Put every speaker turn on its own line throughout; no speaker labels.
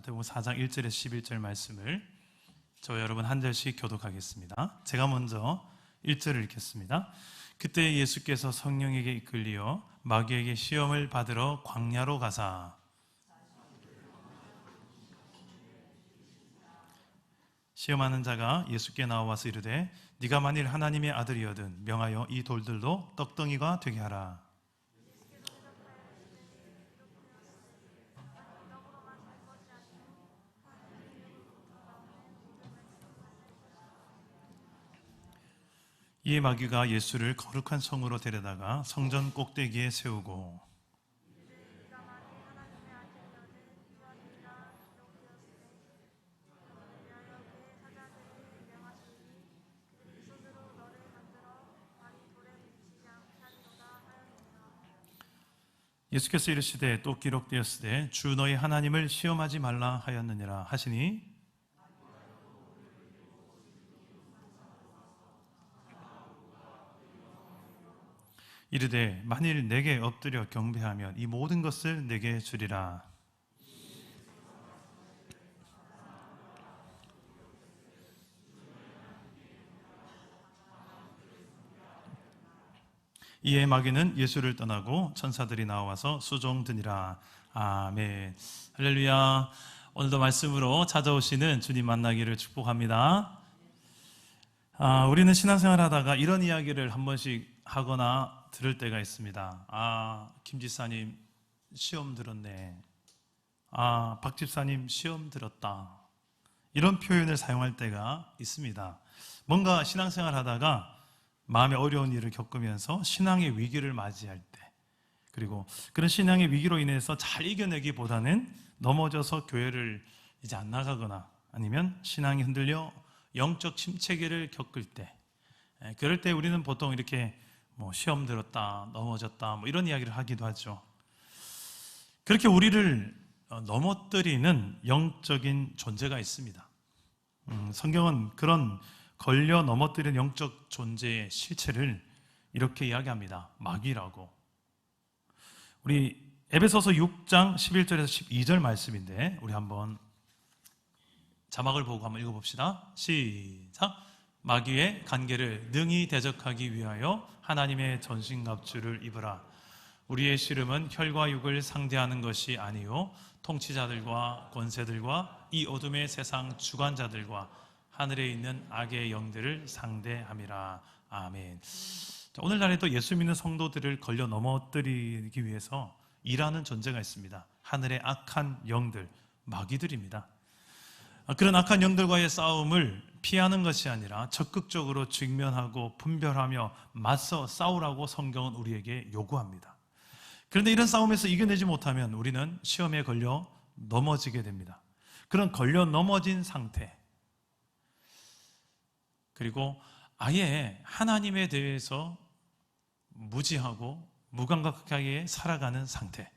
마태복음 4장 1절에서 11절 말씀을 저와 여러분 한 절씩 교독하겠습니다. 제가 먼저 1절을 읽겠습니다. 그때 예수께서 성령에게 이끌리어 마귀에게 시험을 받으러 광야로 가사 시험하는 자가 예수께 나와서 이르되 네가 만일 하나님의 아들이거든 명하여 이 돌들도 떡덩이가 되게 하라. 이에 마귀가 예수를 거룩한 성으로 데려다가 성전 꼭대기에 세우고 예수께서 이르시되 또 기록되었으되 주 너희 하나님을 시험하지 말라 하였느니라 하시니 이르되 만일 내게 엎드려 경배하면 이 모든 것을 내게 주리라. 이에 마귀는 예수를 떠나고 천사들이 나와서 수종드니라. 아멘. 할렐루야. 오늘도 말씀으로 찾아오시는 주님 만나기를 축복합니다. 우리는 신앙생활 하다가 이런 이야기를 한 번씩 하거나 들을 때가 있습니다. 김 지사님 시험 들었네. 박 집사님 시험 들었다. 이런 표현을 사용할 때가 있습니다. 뭔가 신앙생활 하다가 마음에 어려운 일을 겪으면서 신앙의 위기를 맞이할 때, 그리고 그런 신앙의 위기로 인해서 잘 이겨내기보다는 넘어져서 교회를 이제 안 나가거나 아니면 신앙이 흔들려 영적 침체기를 겪을 때, 그럴 때 우리는 보통 이렇게 시험 들었다, 넘어졌다 이런 이야기를 하기도 하죠. 그렇게 우리를 넘어뜨리는 영적인 존재가 있습니다. 성경은 그런 걸려 넘어뜨리는 영적 존재의 실체를 이렇게 이야기합니다. 마귀라고. 우리 에베소서 6장 11절에서 12절 말씀인데 우리 한번 자막을 보고 한번 읽어봅시다. 시작. 마귀의 간계를 능히 대적하기 위하여 하나님의 전신갑주를 입으라. 우리의 씨름은 혈과 육을 상대하는 것이 아니요 통치자들과 권세들과 이 어둠의 세상 주관자들과 하늘에 있는 악의 영들을 상대함이라. 아멘. 오늘날에도 예수 믿는 성도들을 걸려 넘어뜨리기 위해서 일하는 존재가 있습니다. 하늘의 악한 영들, 마귀들입니다. 그런 악한 영들과의 싸움을 피하는 것이 아니라 적극적으로 직면하고 분별하며 맞서 싸우라고 성경은 우리에게 요구합니다. 그런데 이런 싸움에서 이겨내지 못하면 우리는 시험에 걸려 넘어지게 됩니다. 그런 걸려 넘어진 상태, 그리고 아예 하나님에 대해서 무지하고 무감각하게 살아가는 상태,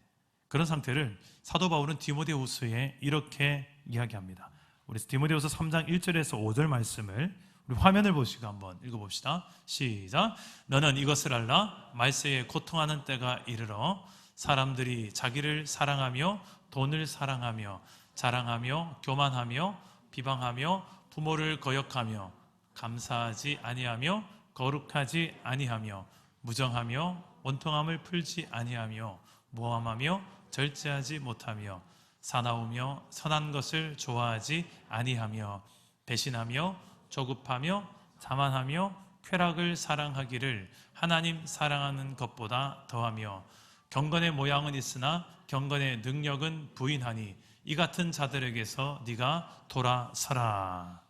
그런 상태를 사도 바울은 디모데후서에 이렇게 이야기합니다. 우리 디모데후서 3장 1절에서 5절 말씀을 우리 화면을 보시고 한번 읽어봅시다. 시작. 너는 이것을 알라. 말세에 고통하는 때가 이르러 사람들이 자기를 사랑하며 돈을 사랑하며 자랑하며 교만하며 비방하며 부모를 거역하며 감사하지 아니하며 거룩하지 아니하며 무정하며 원통함을 풀지 아니하며 모함하며 절제하지 못하며 사나우며 선한 것을 좋아하지 아니하며 배신하며 조급하며 자만하며 쾌락을 사랑하기를 하나님 사랑하는 것보다 더하며 경건의 모양은 있으나 경건의 능력은 부인하니 이 같은 자들에게서 네가 돌아서라.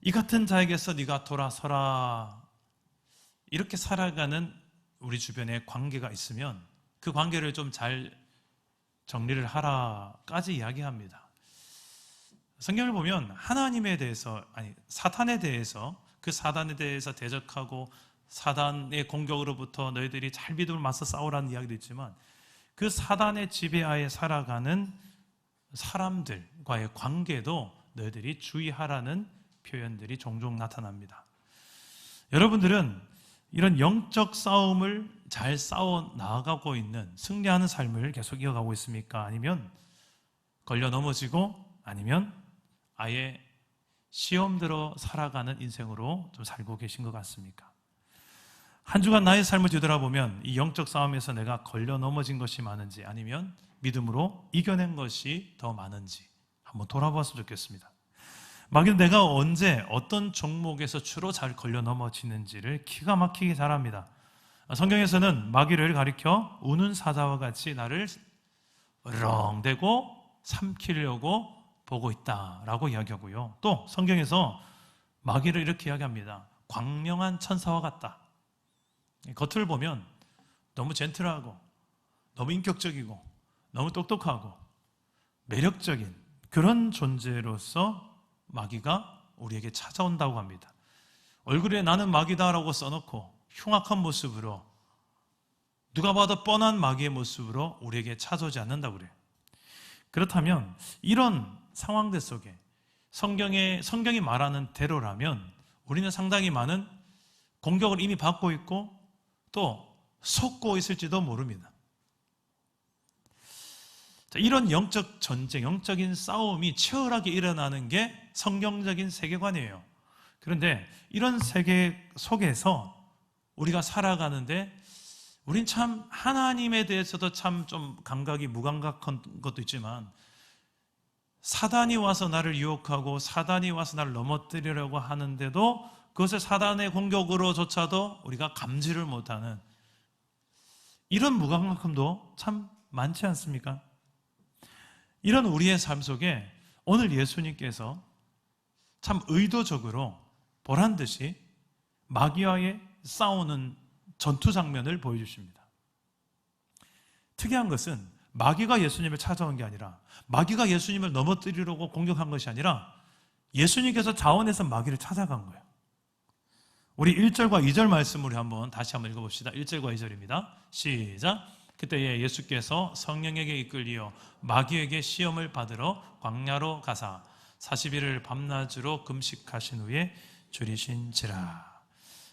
이 같은 자에게서 네가 돌아서라. 이렇게 살아가는 우리 주변에 관계가 있으면 그 관계를 좀 잘 정리를 하라까지 이야기합니다. 성경을 보면 하나님에 대해서, 사탄에 대해서, 그 사단에 대해서 대적하고 사단의 공격으로부터 너희들이 잘 믿음을 맞서 싸우라는 이야기도 있지만 그 사단의 지배하에 살아가는 사람들과의 관계도 너희들이 주의하라는 표현들이 종종 나타납니다. 여러분들은 이런 영적 싸움을 잘 싸워 나아가고 있는, 승리하는 삶을 계속 이어가고 있습니까? 아니면 걸려 넘어지고 아니면 아예 시험 들어 살아가는 인생으로 좀 살고 계신 것 같습니까? 한 주간 나의 삶을 뒤돌아보면 이 영적 싸움에서 내가 걸려 넘어진 것이 많은지 아니면 믿음으로 이겨낸 것이 더 많은지 한번 돌아보았으면 좋겠습니다. 마귀는 내가 언제 어떤 종목에서 주로 잘 걸려 넘어지는지를 기가 막히게 잘 압니다. 성경에서는 마귀를 가리켜 우는 사자와 같이 나를 으렁대고 삼키려고 보고 있다라고 이야기하고요. 또 성경에서 마귀를 이렇게 이야기합니다. 광명한 천사와 같다. 겉을 보면 너무 젠틀하고 너무 인격적이고 너무 똑똑하고 매력적인 그런 존재로서 마귀가 우리에게 찾아온다고 합니다. 얼굴에 나는 마귀다라고 써놓고 흉악한 모습으로 누가 봐도 뻔한 마귀의 모습으로 우리에게 찾아오지 않는다고 그래요. 그렇다면 이런 상황들 속에 성경이 말하는 대로라면 우리는 상당히 많은 공격을 이미 받고 있고 또 속고 있을지도 모릅니다. 이런 영적 전쟁, 영적인 싸움이 치열하게 일어나는 게 성경적인 세계관이에요. 그런데 이런 세계 속에서 우리가 살아가는데 우린 참 하나님에 대해서도 참 좀 감각이 무감각한 것도 있지만 사단이 와서 나를 유혹하고 사단이 와서 나를 넘어뜨리려고 하는데도 그것을 사단의 공격으로조차도 우리가 감지를 못하는 이런 무감각함도 참 많지 않습니까? 이런 우리의 삶 속에 오늘 예수님께서 참 의도적으로 보란듯이 마귀와의 싸우는 전투 장면을 보여주십니다. 특이한 것은 마귀가 예수님을 찾아온 게 아니라 마귀가 예수님을 넘어뜨리려고 공격한 것이 아니라 예수님께서 자원해서 마귀를 찾아간 거예요. 우리 1절과 2절 말씀을 다시 한번 읽어봅시다. 1절과 2절입니다. 시작. 그때에 예수께서 성령에게 이끌리어 마귀에게 시험을 받으러 광야로 가사 40일을 밤낮으로 금식하신 후에 줄이신지라.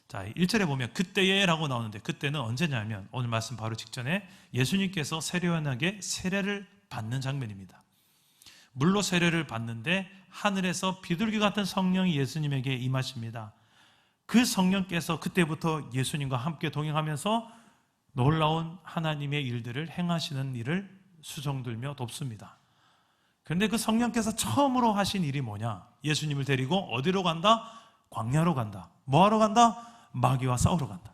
자, 1절에 보면 그때에 라고 나오는데 그때는 언제냐면 오늘 말씀 바로 직전에 예수님께서 세례요한에게 세례를 받는 장면입니다. 물로 세례를 받는데 하늘에서 비둘기 같은 성령이 예수님에게 임하십니다. 그 성령께서 그때부터 예수님과 함께 동행하면서 놀라운 하나님의 일들을 행하시는 일을 수종들며 돕습니다. 그런데 그 성령께서 처음으로 하신 일이 뭐냐? 예수님을 데리고 어디로 간다? 광야로 간다. 뭐하러 간다? 마귀와 싸우러 간다.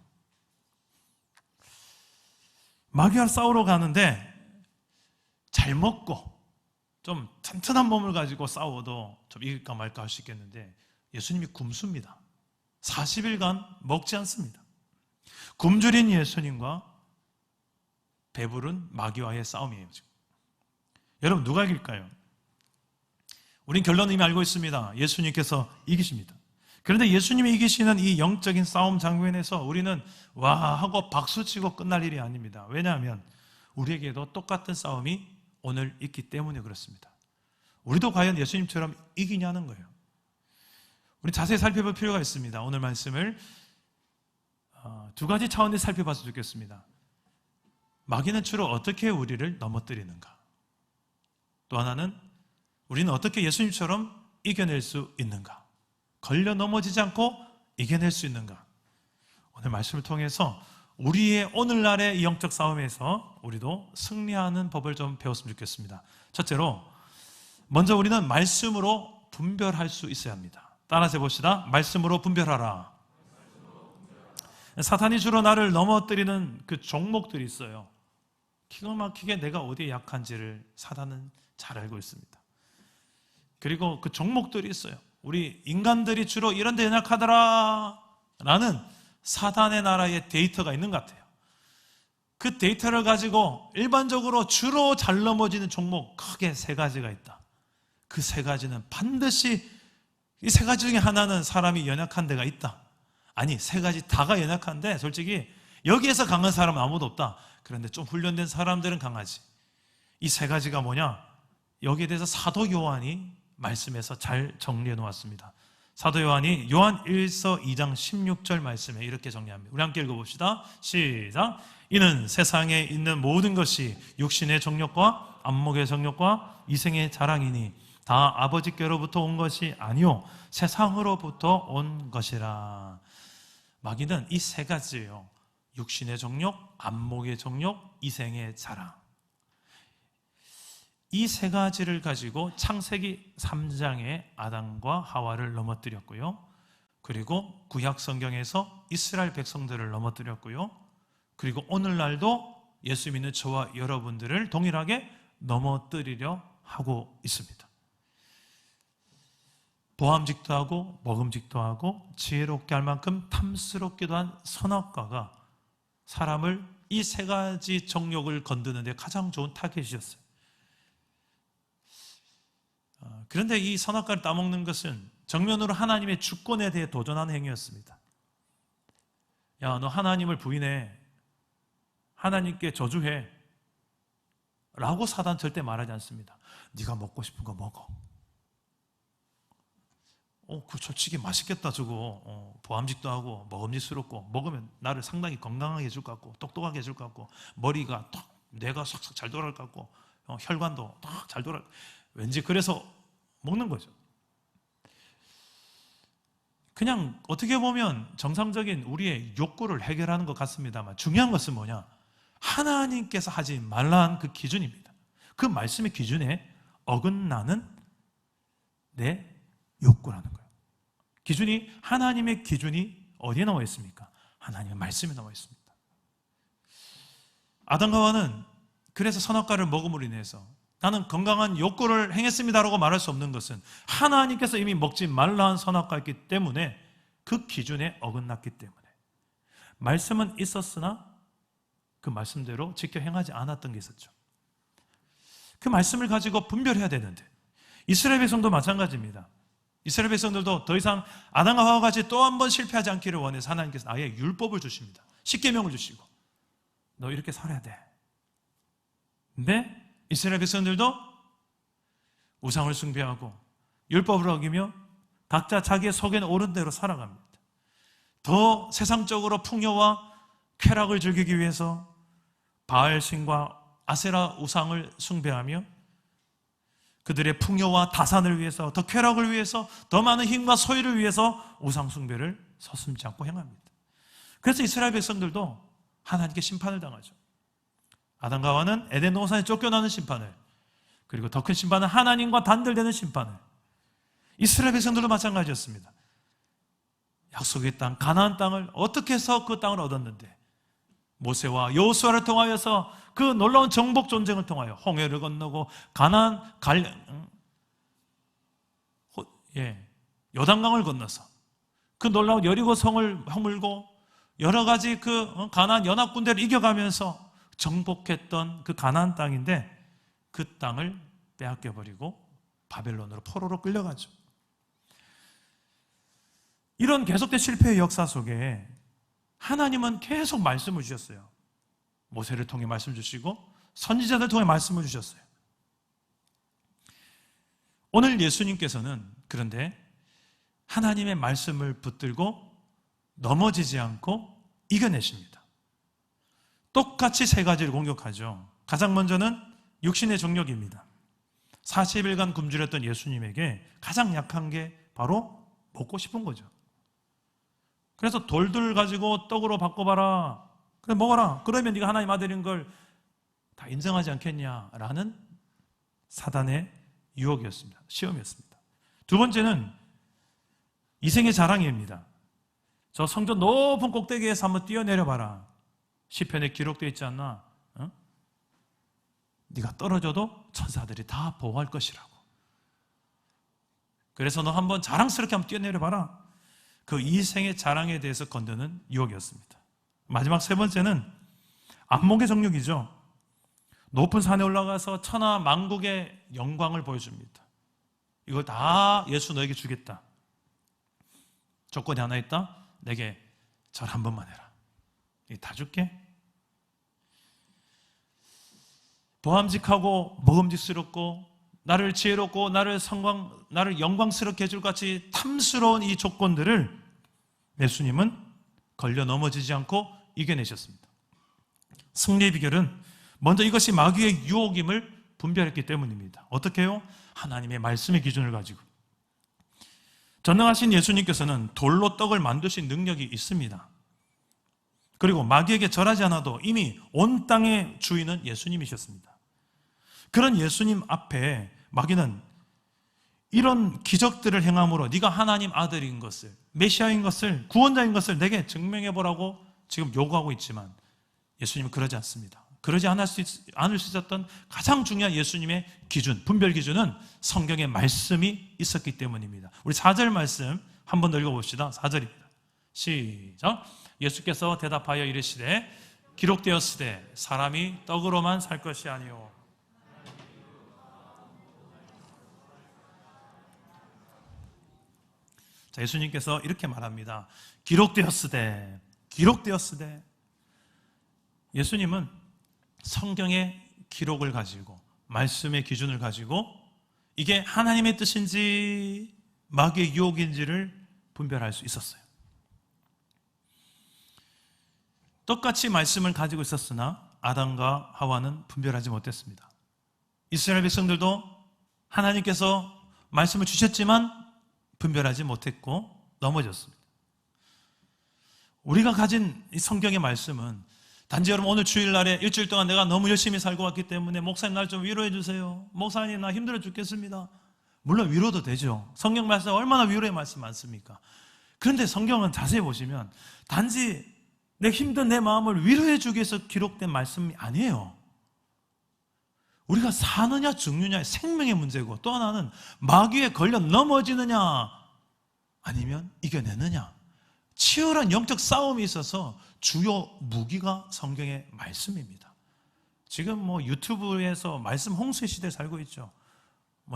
마귀와 싸우러 가는데 잘 먹고 좀 튼튼한 몸을 가지고 싸워도 좀 이길까 말까 할 수 있겠는데 예수님이 굶습니다. 40일간 먹지 않습니다. 굶주린 예수님과 배부른 마귀와의 싸움이에요. 지금. 여러분 누가 이길까요? 우린 결론은 이미 알고 있습니다. 예수님께서 이기십니다. 그런데 예수님이 이기시는 이 영적인 싸움 장면에서 우리는 와 하고 박수치고 끝날 일이 아닙니다. 왜냐하면 우리에게도 똑같은 싸움이 오늘 있기 때문에 그렇습니다. 우리도 과연 예수님처럼 이기냐는 거예요. 우리 자세히 살펴볼 필요가 있습니다. 오늘 말씀을 두 가지 차원에서 살펴봤으면 좋겠습니다. 마귀는 주로 어떻게 우리를 넘어뜨리는가? 또 하나는 우리는 어떻게 예수님처럼 이겨낼 수 있는가? 걸려 넘어지지 않고 이겨낼 수 있는가? 오늘 말씀을 통해서 우리의 오늘날의 이 영적 싸움에서 우리도 승리하는 법을 좀 배웠으면 좋겠습니다. 첫째로 먼저 우리는 말씀으로 분별할 수 있어야 합니다. 따라서 해봅시다. 말씀으로 분별하라. 사탄이 주로 나를 넘어뜨리는 그 종목들이 있어요. 기가 막히게 내가 어디에 약한지를 사탄은 잘 알고 있습니다. 그리고 그 종목들이 있어요. 우리 인간들이 주로 이런 데 연약하더라 라는 사탄의 나라의 데이터가 있는 것 같아요. 그 데이터를 가지고 일반적으로 주로 잘 넘어지는 종목 크게 세 가지가 있다. 그 세 가지는 반드시 이 세 가지 중에 하나는 사람이 연약한 데가 있다. 아니 세 가지 다가 연약한데 솔직히 여기에서 강한 사람은 아무도 없다. 그런데 좀 훈련된 사람들은 강하지. 이 세 가지가 뭐냐? 여기에 대해서 사도 요한이 말씀에서 잘 정리해 놓았습니다. 사도 요한이 요한 1서 2장 16절 말씀에 이렇게 정리합니다. 우리 함께 읽어봅시다. 시작. 이는 세상에 있는 모든 것이 육신의 정욕과 안목의 정욕과 이생의 자랑이니 다 아버지께로부터 온 것이 아니요 세상으로부터 온 것이라. 마귀는 이 세 가지예요. 육신의 정욕, 안목의 정욕, 이생의 자랑. 이 세 가지를 가지고 창세기 3장에 아담과 하와를 넘어뜨렸고요. 그리고 구약 성경에서 이스라엘 백성들을 넘어뜨렸고요. 그리고 오늘날도 예수 믿는 저와 여러분들을 동일하게 넘어뜨리려 하고 있습니다. 보암직도 하고 먹음직도 하고 지혜롭게 할 만큼 탐스럽기도 한 선악과가 사람을 이 세 가지 정욕을 건드는 데 가장 좋은 타겟이었어요. 그런데 이 선악과를 따먹는 것은 정면으로 하나님의 주권에 대해 도전하는 행위였습니다. 야, 너 하나님을 부인해. 하나님께 저주해. 라고 사단 절대 말하지 않습니다. 네가 먹고 싶은 거 먹어. 그 솔직히 맛있겠다 저거. 보암직도 하고 먹음직스럽고 먹으면 나를 상당히 건강하게 해줄 것 같고 똑똑하게 해줄 것 같고 머리가 탁 뇌가 싹싹 잘 돌아갈 것 같고 혈관도 탁 잘 돌아갈 것 같고 왠지 그래서 먹는 거죠. 그냥 어떻게 보면 정상적인 우리의 욕구를 해결하는 것 같습니다만 중요한 것은 뭐냐? 하나님께서 하지 말라는 그 기준입니다. 그 말씀의 기준에 어긋나는 내 욕구라는 거예요. 기준이, 하나님의 기준이 어디에 나와 있습니까? 하나님의 말씀에 나와 있습니다. 아담과 하와는 그래서 선악과를 먹음으로 인해서 나는 건강한 욕구를 행했습니다라고 말할 수 없는 것은 하나님께서 이미 먹지 말라 한 선악과였기 때문에 그 기준에 어긋났기 때문에 말씀은 있었으나 그 말씀대로 지켜 행하지 않았던 게 있었죠. 그 말씀을 가지고 분별해야 되는데 이스라엘 백성도 마찬가지입니다. 이스라엘 백성들도 더 이상 아담과 하와 같이 또 한 번 실패하지 않기를 원해서 하나님께서 아예 율법을 주십니다. 십계명을 주시고 너 이렇게 살아야 돼. 근데 이스라엘 백성들도 우상을 숭배하고 율법을 어기며 각자 자기의 속에는 옳은 대로 살아갑니다. 더 세상적으로 풍요와 쾌락을 즐기기 위해서 바알신과 아세라 우상을 숭배하며 그들의 풍요와 다산을 위해서 더 쾌락을 위해서 더 많은 힘과 소유를 위해서 우상 숭배를 서슴지 않고 행합니다. 그래서 이스라엘 백성들도 하나님께 심판을 당하죠. 아담과 하와는 에덴 동산에 쫓겨나는 심판을, 그리고 더 큰 심판은 하나님과 단절되는 심판을. 이스라엘 백성들도 마찬가지였습니다. 약속의 땅, 가나안 땅을 어떻게 해서 그 땅을 얻었는데 모세와 여호수아를 통하여서 그 놀라운 정복 전쟁을 통하여 홍해를 건너고 요단강을 건너서 그 놀라운 여리고 성을 허물고 여러 가지 그 가나안 연합 군대를 이겨가면서 정복했던 그 가나안 땅인데 그 땅을 빼앗겨 버리고 바벨론으로 포로로 끌려가죠. 이런 계속된 실패의 역사 속에 하나님은 계속 말씀을 주셨어요. 모세를 통해 말씀 주시고 선지자들 통해 말씀을 주셨어요. 오늘 예수님께서는 그런데 하나님의 말씀을 붙들고 넘어지지 않고 이겨내십니다. 똑같이 세 가지를 공격하죠. 가장 먼저는 육신의 정욕입니다. 40일간 굶주렸던 예수님에게 가장 약한 게 바로 먹고 싶은 거죠. 그래서 돌들 가지고 떡으로 바꿔봐라. 그래 먹어라. 그러면 네가 하나님 아들인 걸 다 인정하지 않겠냐라는 사단의 유혹이었습니다. 시험이었습니다. 두 번째는 이생의 자랑입니다. 저 성전 높은 꼭대기에서 한번 뛰어내려봐라. 시편에 기록되어 있지 않나? 네가 떨어져도 천사들이 다 보호할 것이라고. 그래서 너 한번 자랑스럽게 한번 뛰어내려봐라. 그 이생의 자랑에 대해서 건드는 유혹이었습니다. 마지막 세 번째는 안목의 정욕이죠. 높은 산에 올라가서 천하 만국의 영광을 보여줍니다. 이걸 다 예수 너에게 주겠다. 조건이 하나 있다. 내게 절 한 번만 해라. 다 줄게. 보암직하고 먹음직스럽고 나를 지혜롭고 나를 영광스럽게 해줄 같이 탐스러운 이 조건들을 예수님은 걸려 넘어지지 않고 이겨내셨습니다. 승리의 비결은 먼저 이것이 마귀의 유혹임을 분별했기 때문입니다. 어떻게 해요? 하나님의 말씀의 기준을 가지고. 전능하신 예수님께서는 돌로 떡을 만드신 능력이 있습니다. 그리고 마귀에게 절하지 않아도 이미 온 땅의 주인은 예수님이셨습니다. 그런 예수님 앞에 마귀는 이런 기적들을 행함으로 네가 하나님 아들인 것을, 메시아인 것을, 구원자인 것을 내게 증명해보라고 지금 요구하고 있지만 예수님은 그러지 않습니다. 그러지 않을 수 있었던 가장 중요한 예수님의 기준, 분별 기준은 성경의 말씀이 있었기 때문입니다. 우리 4절 말씀 한 번 더 읽어봅시다. 4절입니다. 시작. 예수께서 대답하여 이르시되 기록되었으되 사람이 떡으로만 살 것이 아니요. 자, 예수님께서 이렇게 말합니다. 기록되었으되, 기록되었으되. 예수님은 성경의 기록을 가지고, 말씀의 기준을 가지고 이게 하나님의 뜻인지 마귀의 유혹인지를 분별할 수 있었어요. 똑같이 말씀을 가지고 있었으나 아담과 하와는 분별하지 못했습니다. 이스라엘 백성들도 하나님께서 말씀을 주셨지만 분별하지 못했고 넘어졌습니다. 우리가 가진 이 성경의 말씀은 단지 여러분 오늘 주일날에 일주일 동안 내가 너무 열심히 살고 왔기 때문에 목사님 날 좀 위로해 주세요. 목사님 나 힘들어 죽겠습니다. 물론 위로도 되죠. 성경 말씀 얼마나 위로의 말씀 많습니까? 그런데 성경은 자세히 보시면 단지 내 힘든 내 마음을 위로해 주기 위해서 기록된 말씀이 아니에요. 우리가 사느냐 죽느냐의 생명의 문제고, 또 하나는 마귀에 걸려 넘어지느냐 아니면 이겨내느냐, 치열한 영적 싸움이 있어서 주요 무기가 성경의 말씀입니다. 지금 뭐 유튜브에서 말씀 홍수의 시대에 살고 있죠.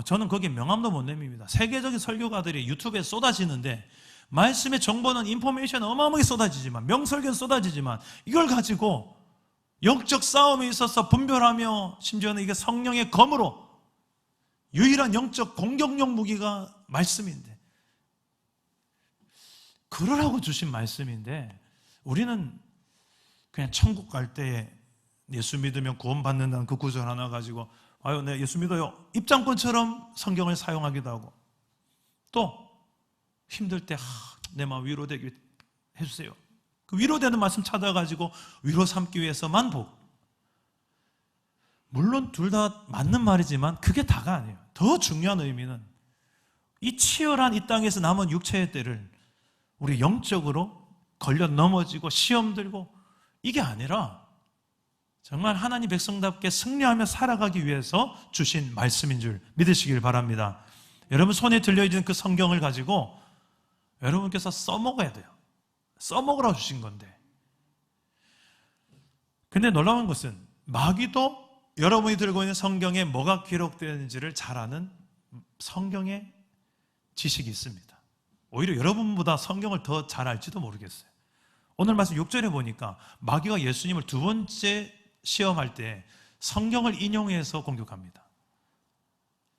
저는 거기에 명함도 못 내밉니다. 세계적인 설교가들이 유튜브에 쏟아지는데 말씀의 정보는 인포메이션은 어마어마하게 쏟아지지만, 명설교는 쏟아지지만, 이걸 가지고 영적 싸움에 있어서 분별하며 심지어는 이게 성령의 검으로 유일한 영적 공격용 무기가 말씀인데, 그러라고 주신 말씀인데 우리는 그냥 천국 갈 때에 예수 믿으면 구원받는다는 그 구절 하나 가지고 아유 네 예수 믿어요 입장권처럼 성경을 사용하기도 하고, 또 힘들 때 내 마음 위로되게 해주세요. 그 위로되는 말씀 찾아가지고 위로 삼기 위해서만 보고, 물론 둘 다 맞는 말이지만 그게 다가 아니에요. 더 중요한 의미는 이 치열한 이 땅에서 남은 육체의 때를 우리 영적으로 걸려 넘어지고 시험 들고 이게 아니라 정말 하나님 백성답게 승리하며 살아가기 위해서 주신 말씀인 줄 믿으시길 바랍니다. 여러분 손에 들려있는 그 성경을 가지고 여러분께서 써먹어야 돼요. 써먹으라고 주신 건데, 근데 놀라운 것은 마귀도 여러분이 들고 있는 성경에 뭐가 기록되었는지를 잘 아는 성경의 지식이 있습니다. 오히려 여러분보다 성경을 더 잘 알지도 모르겠어요. 오늘 말씀 6절에 보니까 마귀가 예수님을 두 번째 시험할 때 성경을 인용해서 공격합니다.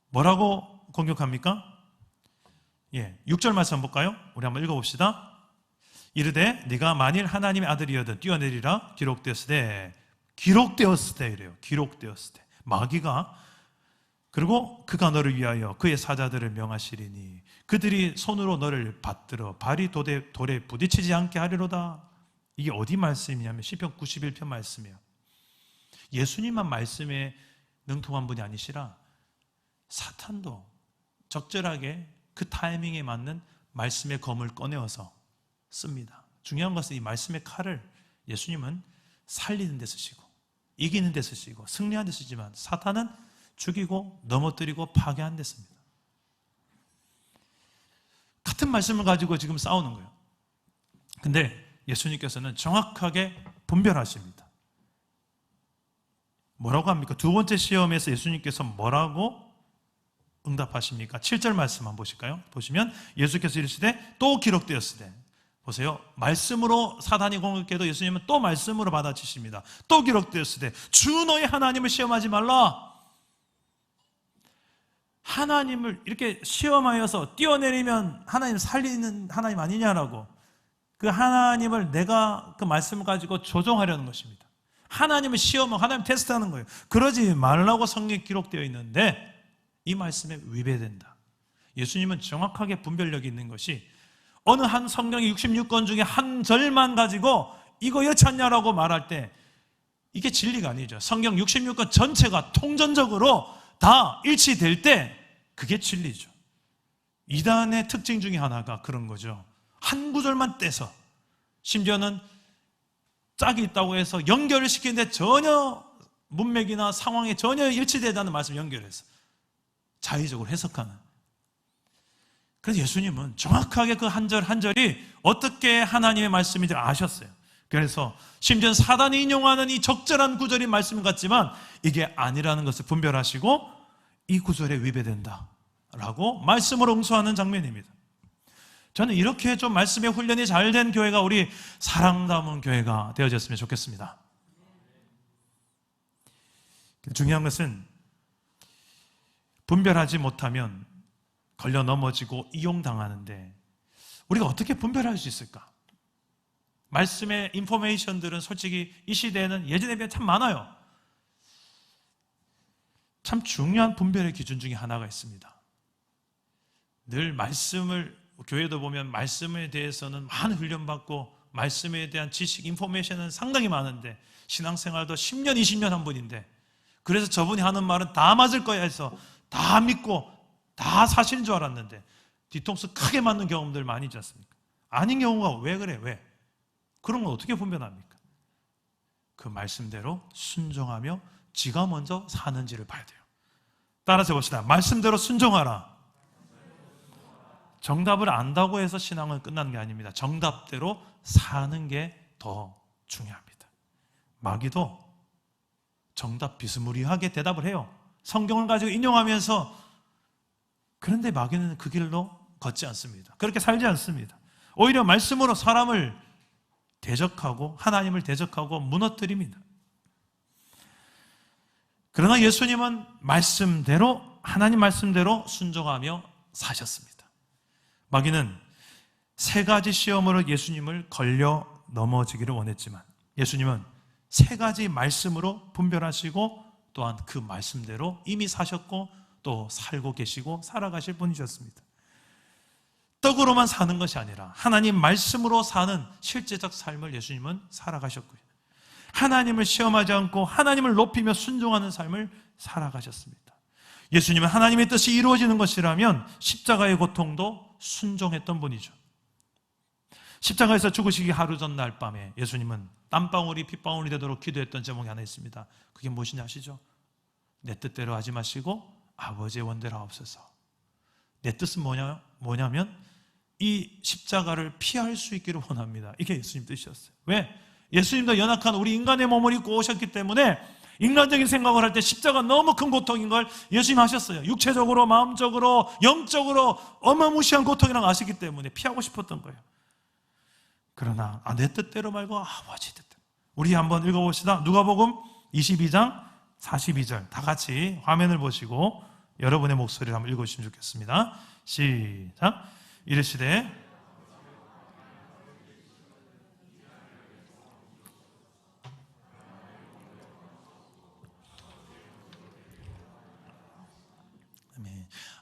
뭐라고 공격합니까? 6절 말씀 볼까요? 우리 한번 읽어봅시다. 이르되 네가 만일 하나님의 아들이어든 뛰어내리라 기록되었으되, 기록되었으되 이래요. 기록되었으되. 마귀가, 그리고 그가 너를 위하여 그의 사자들을 명하시리니 그들이 손으로 너를 받들어 발이 돌에 부딪히지 않게 하리로다. 이게 어디 말씀이냐면 시편 91편 말씀이에요. 예수님만 말씀에 능통한 분이 아니시라 사탄도 적절하게 그 타이밍에 맞는 말씀의 검을 꺼내어서 씁니다. 중요한 것은 이 말씀의 칼을 예수님은 살리는 데 쓰시고 이기는 데 쓰시고 승리하는 데 쓰지만 사탄은 죽이고 넘어뜨리고 파괴하는 데 씁니다. 같은 말씀을 가지고 지금 싸우는 거예요. 근데 예수님께서는 정확하게 분별하십니다. 뭐라고 합니까? 두 번째 시험에서 예수님께서 뭐라고 응답하십니까? 7절 말씀 한번 보실까요? 보시면 예수께서 이르시되 또 기록되었으되, 보세요. 말씀으로 사단이 공격해도 예수님은 또 말씀으로 받아치십니다. 또 기록되었으되 주 너의 하나님을 시험하지 말라. 하나님을 이렇게 시험하여서 뛰어내리면 하나님 살리는 하나님 아니냐라고, 그 하나님을 내가 그 말씀을 가지고 조종하려는 것입니다. 하나님을 시험하고 하나님 테스트하는 거예요. 그러지 말라고 성경에 기록되어 있는데 이 말씀에 위배된다. 예수님은 정확하게 분별력이 있는 것이 어느 한 성경의 66권 중에 한 절만 가지고 이거 여치 않냐라고 말할 때 이게 진리가 아니죠. 성경 66권 전체가 통전적으로 다 일치될 때 그게 진리죠. 이단의 특징 중에 하나가 그런 거죠. 한 구절만 떼서 심지어는 짝이 있다고 해서 연결을 시키는데 전혀 문맥이나 상황에 전혀 일치되지 않는 말씀을 연결해서 자의적으로 해석하는. 그래서 예수님은 정확하게 그 한 절 한 절이 어떻게 하나님의 말씀인지 아셨어요. 그래서 심지어 사단이 인용하는 이 적절한 구절인 말씀 같지만 이게 아니라는 것을 분별하시고 이 구절에 위배된다라고 말씀을 응수하는 장면입니다. 저는 이렇게 좀 말씀의 훈련이 잘 된 교회가 우리 사랑 담은 교회가 되어졌으면 좋겠습니다. 중요한 것은 분별하지 못하면 걸려 넘어지고 이용당하는데 우리가 어떻게 분별할 수 있을까? 말씀의 인포메이션들은 솔직히 이 시대에는 예전에 비해 참 많아요. 참 중요한 분별의 기준 중에 하나가 있습니다. 늘 말씀을 교회도 보면 말씀에 대해서는 많은 훈련받고 말씀에 대한 지식, 인포메이션은 상당히 많은데 신앙생활도 10년, 20년 한 분인데 그래서 저분이 하는 말은 다 맞을 거야 해서 다 믿고 다 사실인 줄 알았는데 뒤통수 크게 맞는 경험들 많이 있지 않습니까? 아닌 경우가 왜 그래? 왜? 그런 걸 어떻게 분별합니까? 그 말씀대로 순종하며 지가 먼저 사는지를 봐야 돼요. 따라서 봅시다. 말씀대로 순종하라. 정답을 안다고 해서 신앙은 끝나는 게 아닙니다. 정답대로 사는 게 더 중요합니다. 마귀도 정답 비스무리하게 대답을 해요. 성경을 가지고 인용하면서. 그런데 마귀는 그 길로 걷지 않습니다. 그렇게 살지 않습니다. 오히려 말씀으로 사람을 대적하고 하나님을 대적하고 무너뜨립니다. 그러나 예수님은 말씀대로 하나님 말씀대로 순종하며 사셨습니다. 마귀는 세 가지 시험으로 예수님을 걸려 넘어지기를 원했지만 예수님은 세 가지 말씀으로 분별하시고 또한 그 말씀대로 이미 사셨고 또 살고 계시고 살아가실 분이셨습니다. 떡으로만 사는 것이 아니라 하나님 말씀으로 사는 실제적 삶을 예수님은 살아가셨고요. 하나님을 시험하지 않고 하나님을 높이며 순종하는 삶을 살아가셨습니다. 예수님은 하나님의 뜻이 이루어지는 것이라면 십자가의 고통도 순종했던 분이죠. 십자가에서 죽으시기 하루 전 날 밤에 예수님은 땀방울이 핏방울이 되도록 기도했던 제목이 하나 있습니다. 그게 무엇인지 아시죠? 내 뜻대로 하지 마시고 아버지의 원대로 하옵소서. 내 뜻은 뭐냐면 이 십자가를 피할 수 있기를 원합니다. 이게 예수님 뜻이었어요. 왜? 예수님도 연약한 우리 인간의 몸을 입고 오셨기 때문에 인간적인 생각을 할 때 십자가 너무 큰 고통인 걸 예수님 하셨어요. 육체적으로, 마음적으로, 영적으로 어마무시한 고통이라는 걸 아시기 때문에 피하고 싶었던 거예요. 그러나 내 뜻대로 말고 아버지 뜻대로. 우리 한번 읽어봅시다. 누가복음 22장 42절 다 같이 화면을 보시고 여러분의 목소리를 한번 읽어주시면 좋겠습니다. 시작. 이르시되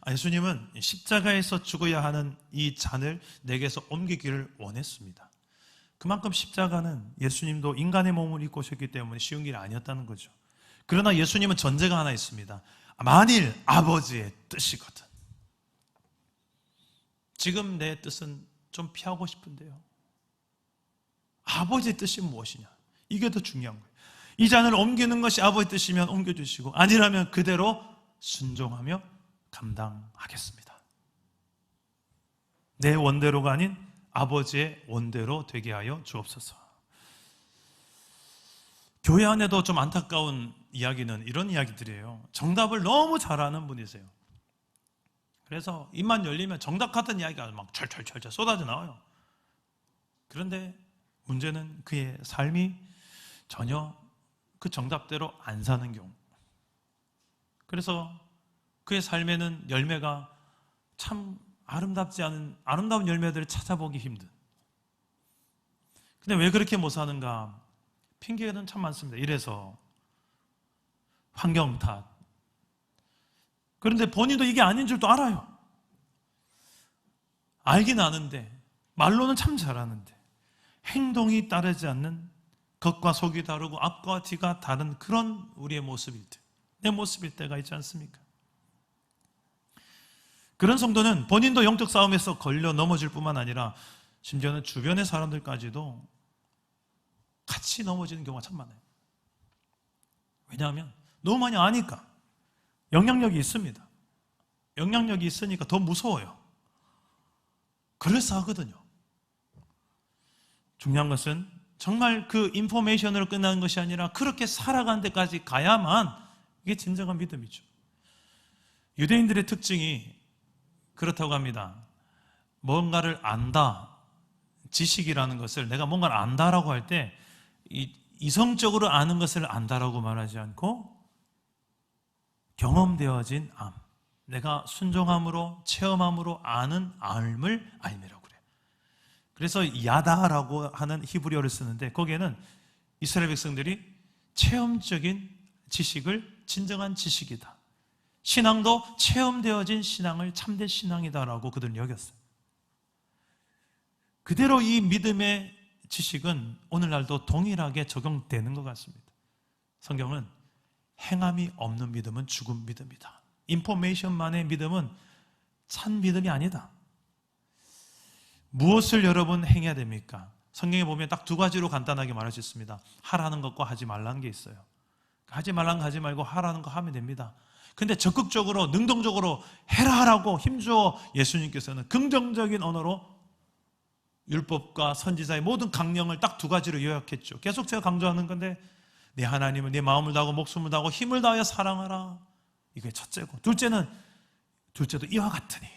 예수님은 십자가에서 죽어야 하는 이 잔을 내게서 옮기기를 원했습니다. 그만큼 십자가는 예수님도 인간의 몸을 입고 오셨기 때문에 쉬운 길이 아니었다는 거죠. 그러나 예수님은 전제가 하나 있습니다. 만일 아버지의 뜻이거든. 지금 내 뜻은 좀 피하고 싶은데요. 아버지의 뜻이 무엇이냐? 이게 더 중요한 거예요. 이 잔을 옮기는 것이 아버지의 뜻이면 옮겨주시고 아니라면 그대로 순종하며 감당하겠습니다. 내 원대로가 아닌 아버지의 원대로 되게 하여 주옵소서. 교회 안에도 좀 안타까운 이야기는 이런 이야기들이에요. 정답을 너무 잘하는 분이세요. 그래서 입만 열리면 정답 같은 이야기가 막 철철철철 쏟아져 나와요. 그런데 문제는 그의 삶이 전혀 그 정답대로 안 사는 경우. 그래서 그의 삶에는 열매가 참 아름답지 않은 아름다운 열매들을 찾아보기 힘든. 근데 왜 그렇게 못 사는가? 핑계는 참 많습니다. 이래서 환경 탓. 그런데 본인도 이게 아닌 줄도 알아요. 알긴 아는데 말로는 참 잘하는데 행동이 따르지 않는, 겉과 속이 다르고 앞과 뒤가 다른 그런 우리의 모습일 때, 내 모습일 때가 있지 않습니까? 그런 성도는 본인도 영적 싸움에서 걸려 넘어질 뿐만 아니라 심지어는 주변의 사람들까지도 같이 넘어지는 경우가 참 많아요. 왜냐하면 너무 많이 아니까. 영향력이 있습니다. 영향력이 있으니까 더 무서워요. 그래서 하거든요. 중요한 것은 정말 그 인포메이션으로 끝나는 것이 아니라 그렇게 살아가는 데까지 가야만 이게 진정한 믿음이죠. 유대인들의 특징이 그렇다고 합니다. 뭔가를 안다, 지식이라는 것을, 내가 뭔가를 안다라고 할 때 이성적으로 아는 것을 안다라고 말하지 않고 경험되어진 암, 내가 순종함으로 체험함으로 아는 알을 알미라고 그래요. 그래서 야다라고 하는 히브리어를 쓰는데 거기에는 이스라엘 백성들이 체험적인 지식을 진정한 지식이다, 신앙도 체험되어진 신앙을 참된 신앙이다라고 그들은 여겼어요. 그대로 이 믿음의 지식은 오늘날도 동일하게 적용되는 것 같습니다. 성경은 행함이 없는 믿음은 죽은 믿음이다, 인포메이션만의 믿음은 참 믿음이 아니다. 무엇을 여러분 행해야 됩니까? 성경에 보면 딱 두 가지로 간단하게 말할 수 있습니다. 하라는 것과 하지 말라는 게 있어요. 하지 말라는 거 하지 말고 하라는 거 하면 됩니다. 근데 적극적으로 능동적으로 해라 하라고 힘주어 예수님께서는 긍정적인 언어로 율법과 선지자의 모든 강령을 딱 두 가지로 요약했죠. 계속 제가 강조하는 건데, 네 하나님은 네 마음을 다하고 목숨을 다하고 힘을 다하여 사랑하라, 이게 첫째고, 둘째도 이와 같으니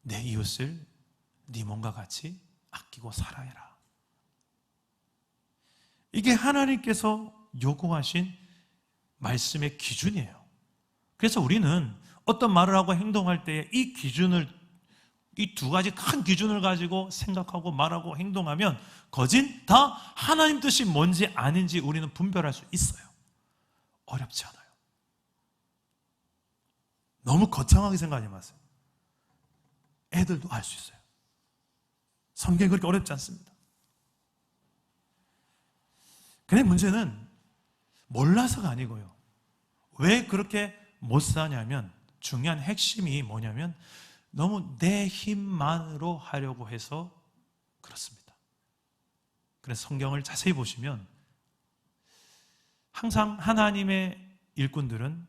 내 이웃을 네 몸과 같이 아끼고 살아야라. 이게 하나님께서 요구하신 말씀의 기준이에요. 그래서 우리는 어떤 말을 하고 행동할 때 이 기준을, 이 두 가지 큰 기준을 가지고 생각하고 말하고 행동하면 거진 다 하나님 뜻이 뭔지 아닌지 우리는 분별할 수 있어요. 어렵지 않아요. 너무 거창하게 생각하지 마세요. 애들도 알 수 있어요. 성경이 그렇게 어렵지 않습니다. 근데 문제는 몰라서가 아니고요. 왜 그렇게 못 사냐면, 중요한 핵심이 뭐냐면 너무 내 힘만으로 하려고 해서 그렇습니다. 그래서 성경을 자세히 보시면 항상 하나님의 일꾼들은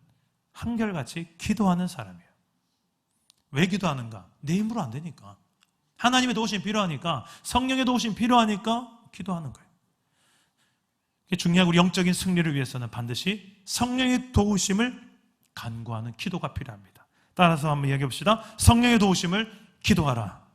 한결같이 기도하는 사람이에요. 왜 기도하는가? 내 힘으로 안 되니까. 하나님의 도우심이 필요하니까, 성령의 도우심이 필요하니까 기도하는 거예요. 중요한 우리 영적인 승리를 위해서는 반드시 성령의 도우심을 간구하는 기도가 필요합니다. 따라서 한번 이야기해 봅시다. 성령의 도우심을 기도하라.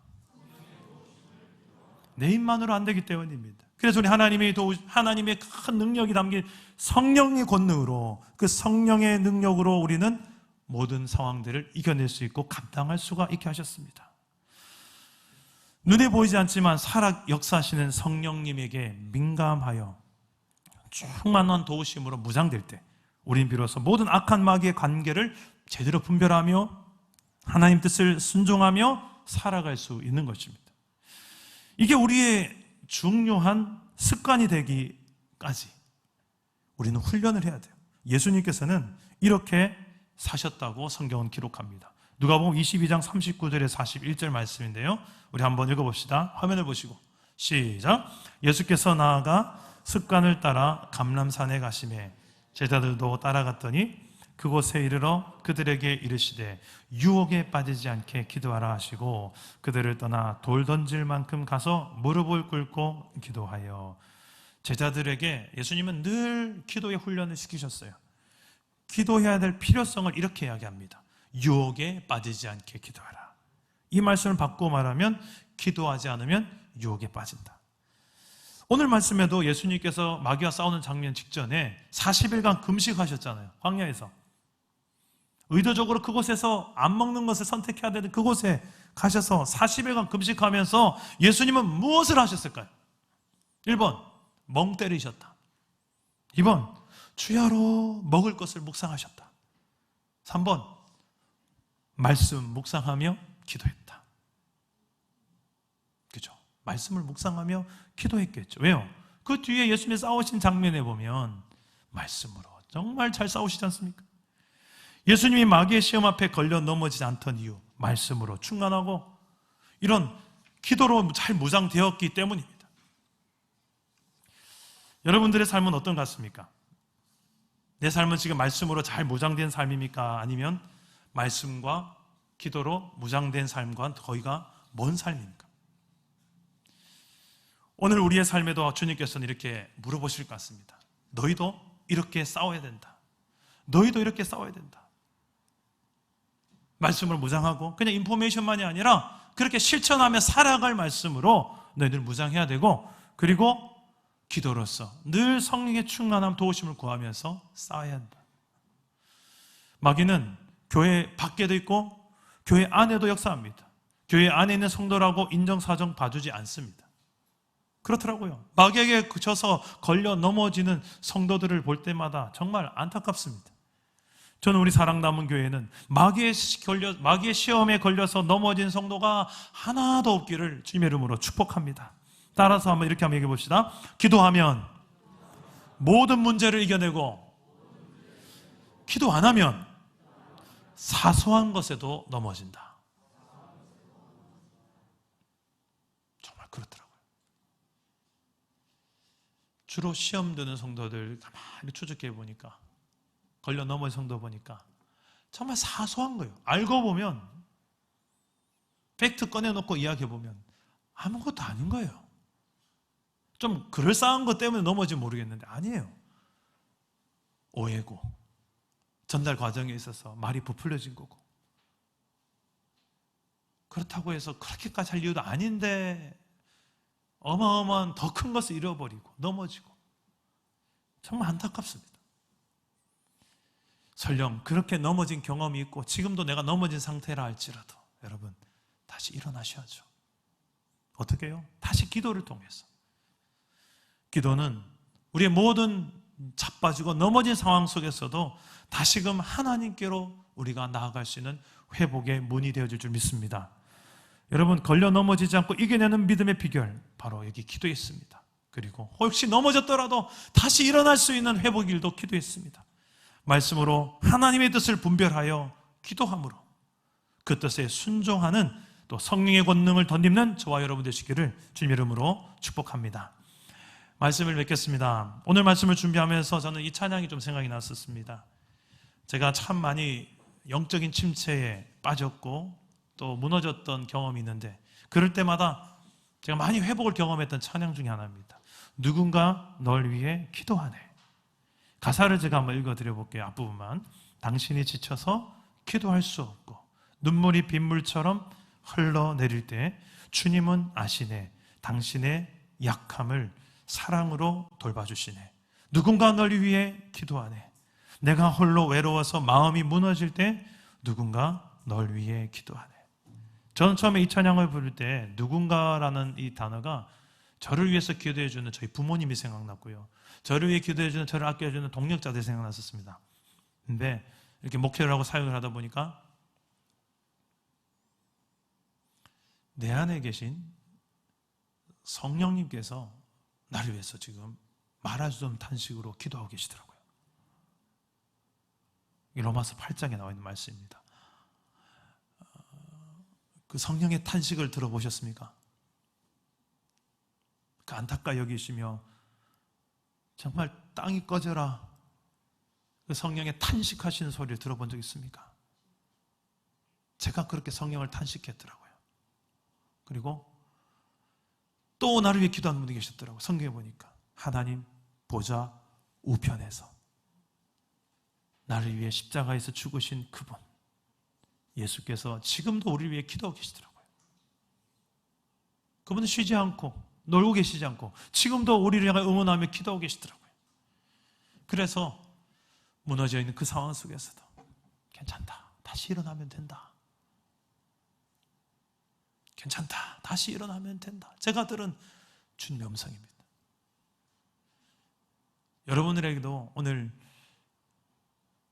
내 힘만으로 안 되기 때문입니다. 그래서 우리 하나님의 큰 능력이 담긴 성령의 권능으로, 그 성령의 능력으로 우리는 모든 상황들을 이겨낼 수 있고 감당할 수가 있게 하셨습니다. 눈에 보이지 않지만 살아 역사하시는 성령님에게 민감하여 충만한 도우심으로 무장될 때 우리는 비로소 모든 악한 마귀의 관계를 제대로 분별하며 하나님 뜻을 순종하며 살아갈 수 있는 것입니다. 이게 우리의 중요한 습관이 되기까지 우리는 훈련을 해야 돼요. 예수님께서는 이렇게 사셨다고 성경은 기록합니다. 누가복음 22장 39절에 41절 말씀인데요, 우리 한번 읽어봅시다. 화면을 보시고 시작. 예수께서 나아가 습관을 따라 감람산에 가시매 제자들도 따라갔더니 그곳에 이르러 그들에게 이르시되 유혹에 빠지지 않게 기도하라 하시고 그들을 떠나 돌 던질 만큼 가서 무릎을 꿇고 기도하여. 제자들에게 예수님은 늘 기도의 훈련을 시키셨어요. 기도해야 될 필요성을 이렇게 이야기합니다. 유혹에 빠지지 않게 기도하라. 이 말씀을 바꾸어 말하면 기도하지 않으면 유혹에 빠진다. 오늘 말씀에도 예수님께서 마귀와 싸우는 장면 직전에 40일간 금식하셨잖아요. 광야에서. 의도적으로 그곳에서 안 먹는 것을 선택해야 되는 그곳에 가셔서 40일간 금식하면서 예수님은 무엇을 하셨을까요? 1번, 멍 때리셨다. 2번, 주야로 먹을 것을 묵상하셨다. 3번, 말씀 묵상하며 기도했다. 그죠? 말씀을 묵상하며 기도했겠죠. 왜요? 그 뒤에 예수님이 싸우신 장면에 보면 말씀으로 정말 잘 싸우시지 않습니까? 예수님이 마귀의 시험 앞에 걸려 넘어지지 않던 이유, 말씀으로 충만하고 이런 기도로 잘 무장되었기 때문입니다. 여러분들의 삶은 어떤 것 같습니까? 내 삶은 지금 말씀으로 잘 무장된 삶입니까? 아니면 말씀과 기도로 무장된 삶과는 거리가 먼 삶입니까? 오늘 우리의 삶에도 주님께서는 이렇게 물어보실 것 같습니다. 너희도 이렇게 싸워야 된다. 너희도 이렇게 싸워야 된다. 말씀을 무장하고 그냥 인포메이션만이 아니라 그렇게 실천하며 살아갈 말씀으로 너희들 무장해야 되고, 그리고 기도로서 늘 성령의 충만함 도우심을 구하면서 싸워야 한다. 마귀는 교회 밖에도 있고 교회 안에도 역사합니다. 교회 안에 있는 성도라고 인정사정 봐주지 않습니다. 그렇더라고요. 마귀에게 그쳐서 걸려 넘어지는 성도들을 볼 때마다 정말 안타깝습니다. 저는 우리 사랑남은 교회는 마귀의 시험에 걸려서 넘어진 성도가 하나도 없기를 주님의 이름으로 축복합니다. 따라서 한번 이렇게 한번 얘기해 봅시다. 기도하면 모든 문제를 이겨내고, 기도 안 하면 사소한 것에도 넘어진다. 정말 그렇더라고요. 주로 시험 드는 성도들 가만히 추적해 보니까, 걸려 넘어진 성도 보니까 정말 사소한 거예요. 알고 보면, 팩트 꺼내놓고 이야기해 보면 아무것도 아닌 거예요. 좀 그럴싸한 것 때문에 넘어지 모르겠는데 아니에요. 오해고, 전달 과정에 있어서 말이 부풀려진 거고, 그렇다고 해서 그렇게까지 할 이유도 아닌데 어마어마한 더 큰 것을 잃어버리고 넘어지고, 정말 안타깝습니다. 설령 그렇게 넘어진 경험이 있고 지금도 내가 넘어진 상태라 할지라도 여러분, 다시 일어나셔야죠. 어떻게 해요? 다시 기도를 통해서. 기도는 우리의 모든 자빠지고 넘어진 상황 속에서도 다시금 하나님께로 우리가 나아갈 수 있는 회복의 문이 되어질 줄 믿습니다. 여러분, 걸려 넘어지지 않고 이겨내는 믿음의 비결, 바로 여기 기도에 있습니다. 그리고 혹시 넘어졌더라도 다시 일어날 수 있는 회복 길도 기도에 있습니다. 말씀으로 하나님의 뜻을 분별하여 기도함으로 그 뜻에 순종하는, 또 성령의 권능을 덧입는 저와 여러분 되시기를 주님의 이름으로 축복합니다. 말씀을 맺겠습니다. 오늘 말씀을 준비하면서 저는 이 찬양이 좀 생각이 났었습니다. 제가 참 많이 영적인 침체에 빠졌고 또 무너졌던 경험이 있는데, 그럴 때마다 제가 많이 회복을 경험했던 찬양 중에 하나입니다. 누군가 널 위해 기도하네. 가사를 제가 한번 읽어드려 볼게요. 앞부분만. 당신이 지쳐서 기도할 수 없고 눈물이 빗물처럼 흘러내릴 때 주님은 아시네. 당신의 약함을 사랑으로 돌봐주시네. 누군가 널 위해 기도하네. 내가 홀로 외로워서 마음이 무너질 때 누군가 널 위해 기도하네. 저는 처음에 이 찬양을 부를 때 누군가라는 이 단어가 저를 위해서 기도해 주는 저희 부모님이 생각났고요, 저를 위해 기도해 주는, 저를 아껴 주는 동력자들이 생각났었습니다. 근데 이렇게 목회를 하고 사역을 하다 보니까 내 안에 계신 성령님께서 나를 위해서 지금 말할 수 없는 탄식으로 기도하고 계시더라고요. 이 로마서 8장에 나와 있는 말씀입니다. 그 성령의 탄식을 들어보셨습니까? 그 안타까 여기시며 정말 땅이 꺼져라, 그 성령의 탄식하시는 소리를 들어본 적 있습니까? 제가 그렇게 성령을 탄식했더라고요. 그리고 또 나를 위해 기도하는 분이 계셨더라고요. 성경에 보니까 하나님 보좌 우편에서 나를 위해 십자가에서 죽으신 그분, 예수께서 지금도 우리를 위해 기도하고 계시더라고요. 그분은 쉬지 않고 놀고 계시지 않고 지금도 우리를 향해 응원하며 기도하고 계시더라고요. 그래서 무너져 있는 그 상황 속에서도 괜찮다, 다시 일어나면 된다, 괜찮다, 다시 일어나면 된다, 제가 들은 주님의 음성입니다. 여러분들에게도 오늘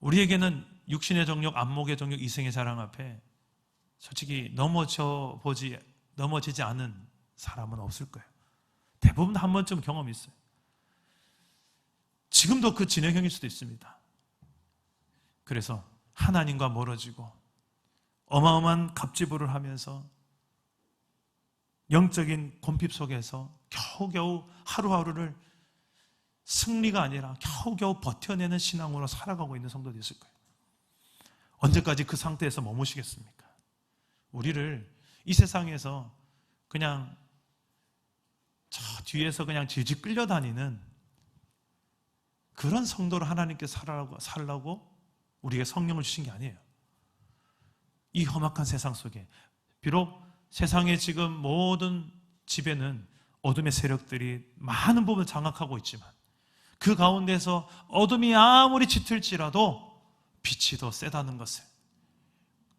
우리에게는 육신의 정욕, 안목의 정욕, 이생의 자랑 앞에 솔직히 넘어지지 않은 사람은 없을 거예요. 대부분 한 번쯤 경험이 있어요. 지금도 그 진행형일 수도 있습니다. 그래서 하나님과 멀어지고 어마어마한 갑질을 하면서 영적인 곤핍 속에서 겨우겨우 하루하루를 승리가 아니라 겨우겨우 버텨내는 신앙으로 살아가고 있는 성도도 있을 거예요. 언제까지 그 상태에서 머무시겠습니까? 우리를 이 세상에서 그냥 저 뒤에서 그냥 질질 끌려다니는 그런 성도로 하나님께 살라고 우리에게 성령을 주신 게 아니에요. 이 험악한 세상 속에 비록 세상의 지금 모든 집에는 어둠의 세력들이 많은 부분을 장악하고 있지만 그 가운데서 어둠이 아무리 짙을지라도 빛이 더 세다는 것을,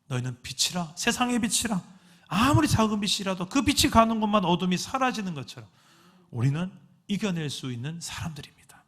너희는 빛이라, 세상의 빛이라, 아무리 작은 빛이라도 그 빛이 가는 곳만 어둠이 사라지는 것처럼 우리는 이겨낼 수 있는 사람들입니다.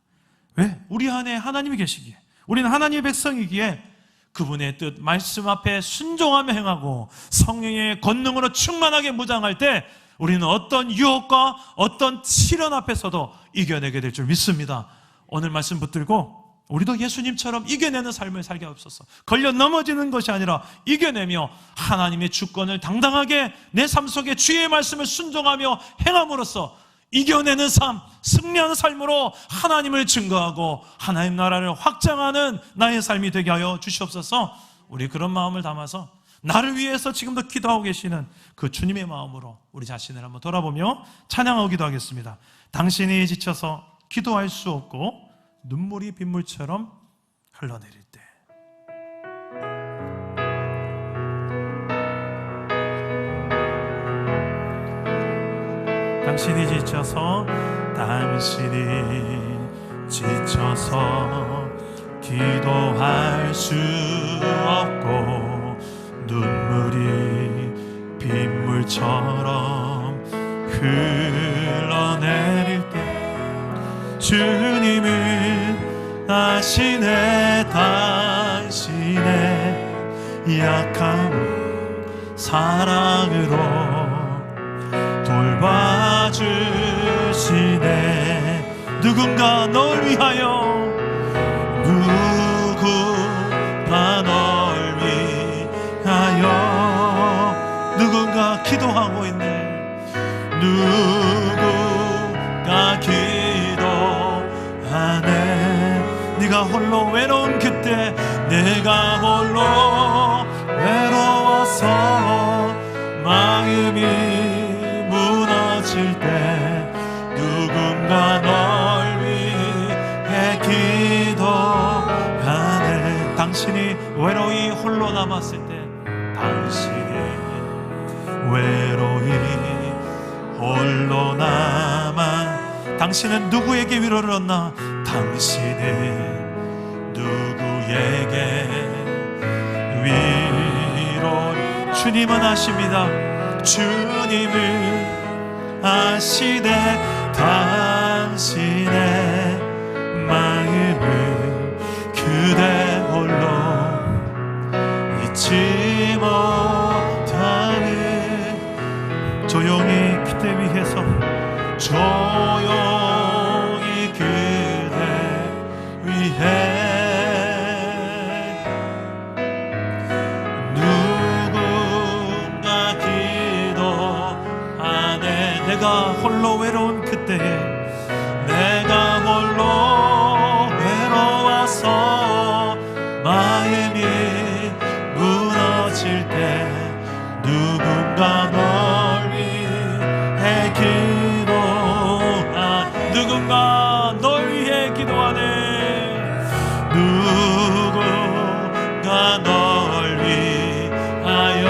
왜? 우리 안에 하나님이 계시기에, 우리는 하나님의 백성이기에 그분의 뜻, 말씀 앞에 순종하며 행하고 성령의 권능으로 충만하게 무장할 때 우리는 어떤 유혹과 어떤 시련 앞에서도 이겨내게 될 줄 믿습니다. 오늘 말씀 붙들고 우리도 예수님처럼 이겨내는 삶을 살게 하옵소서. 걸려 넘어지는 것이 아니라 이겨내며 하나님의 주권을 당당하게 내 삶 속에 주의 말씀을 순종하며 행함으로써 이겨내는 삶, 승리하는 삶으로 하나님을 증거하고 하나님 나라를 확장하는 나의 삶이 되게 하여 주시옵소서. 우리 그런 마음을 담아서 나를 위해서 지금도 기도하고 계시는 그 주님의 마음으로 우리 자신을 한번 돌아보며 찬양하고 기도하겠습니다. 당신이 지쳐서 기도할 수 없고 눈물이 빗물처럼 흘러내릴 때, 당신이 지쳐서 기도할 수 없고 눈물이 빗물처럼 흘러내릴 때 주님은 아시네. 당신의 약함 사랑으로 돌봐주시네. 누군가 널 위하여, 누군가 널 위하여, 누군가 기도하고 있네. 누군가 기도하네. 네가 홀로 외로운 그때, 내가 홀로 외로워서 마음이 무너질 때 누군가 널 위해 기도하네. 당신이 외로이 홀로 남았을 때, 당신이 외로이 홀로 남아 당신은 누구에게 위로를 얻나? 당신은 누구에게 위로? 주님은 아십니다. 주님을 아시네. 당신의 마음을 그대 홀로 잊지 못하는, 조용히 그대 위해서, 조용히 그대 위해 내가 홀로 외로운 그때에, 내가 홀로 외로워서 마음이 무너질 때 누군가 널 위해 누군가 널 위해 기도하네. 누군가 널 위하여,